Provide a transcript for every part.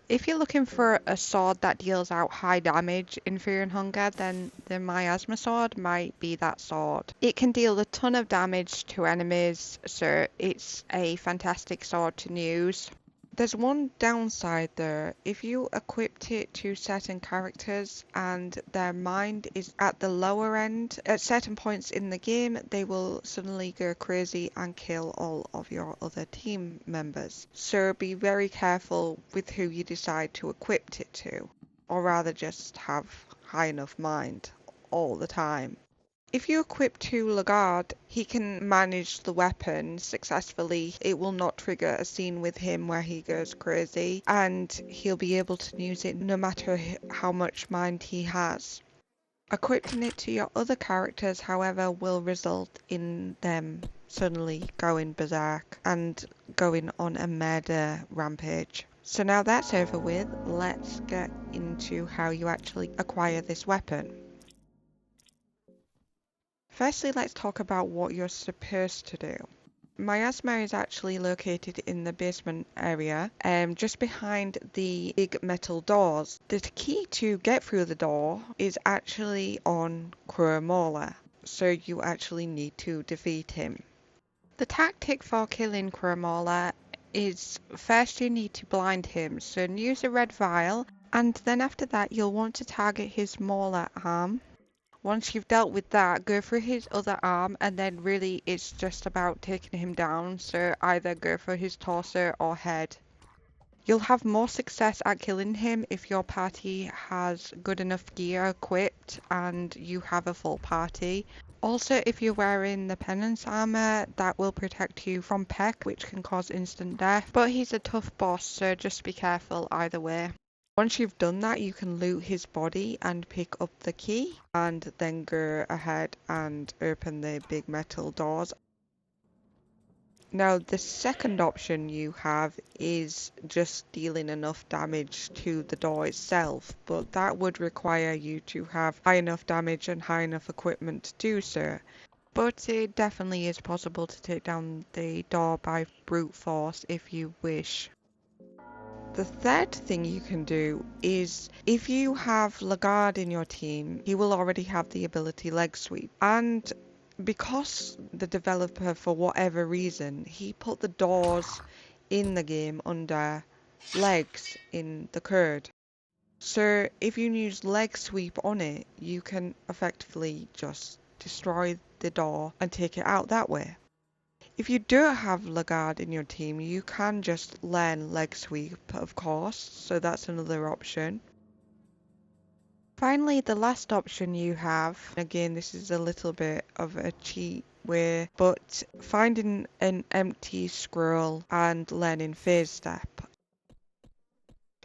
If you're looking for a sword that deals out high damage in Fear and Hunger, then the Miasma Sword might be that sword. It can deal a ton of damage to enemies, so it's a fantastic sword to use. There's one downside though. If you equipped it to certain characters and their mind is at the lower end, at certain points in the game, they will suddenly go crazy and kill all of your other team members. So be very careful with who you decide to equip it to, or rather just have high enough mind all the time. If you equip to Lagarde, he can manage the weapon successfully. It will not trigger a scene with him where he goes crazy, and he'll be able to use it no matter how much mind he has. Equipping it to your other characters, however, will result in them suddenly going berserk and going on a murder rampage. So now that's over with, let's get into how you actually acquire this weapon. Firstly, let's talk about what you're supposed to do. Miasma is actually located in the basement area, just behind the big metal doors. The key to get through the door is actually on Mauler, so you actually need to defeat him. The tactic for killing Mauler is first you need to blind him, so use a red vial, and then after that you'll want to target his Mauler arm. Once you've dealt with that, go for his other arm, and then really it's just about taking him down, so either go for his torso or head. You'll have more success at killing him if your party has good enough gear equipped and you have a full party. Also, if you're wearing the penance armor, that will protect you from Peck, which can cause instant death, but he's a tough boss, so just be careful either way. Once you've done that, you can loot his body and pick up the key, and then go ahead and open the big metal doors. Now, the second option you have is just dealing enough damage to the door itself, but that would require you to have high enough damage and high enough equipment to do so. But it definitely is possible to take down the door by brute force if you wish. The third thing you can do is if you have Lagarde in your team, he will already have the ability leg sweep. And because the developer, for whatever reason, he put the doors in the game under legs in the code. So if you use leg sweep on it, you can effectively just destroy the door and take it out that way. If you don't have Lagarde in your team, you can just learn leg sweep, of course, so that's another option. Finally, the last option you have, again, this is a little bit of a cheat way, but finding an empty scroll and learning phase step.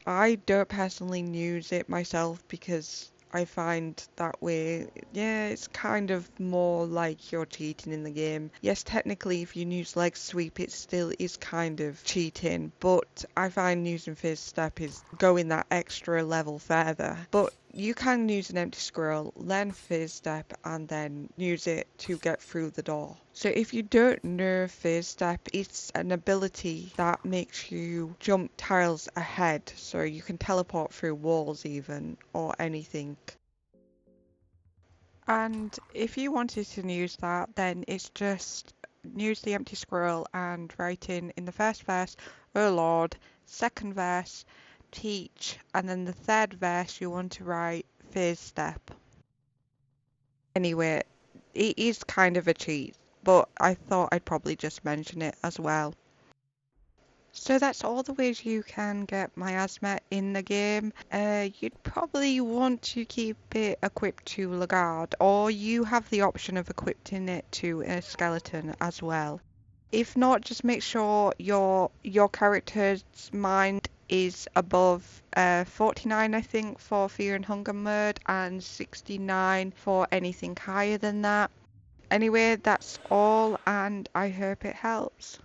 I don't personally use it myself because I find that way, yeah, it's kind of more like you're cheating in the game. Yes, technically if you use leg sweep it still is kind of cheating, but I find using phase step is going that extra level further. But you can use an empty scroll, learn phase step, and then use it to get through the door. So if you don't know phase step, it's an ability that makes you jump tiles ahead, so you can teleport through walls even, or anything. And if you wanted to use that, then it's just use the empty scroll and write in the first verse, "Oh Lord," second verse, "teach," and then the third verse you want to write phase step. Anyway, it is kind of a cheat, but I thought I'd probably just mention it as well. So that's all the ways you can get Miasma in the game. You'd probably want to keep it equipped to Lagarde, or you have the option of equipping it to a skeleton as well. If not, just make sure your character's mind is above 49, I think, for Fear and Hunger mode, and 69 for anything higher than that. Anyway, that's all, and I hope it helps.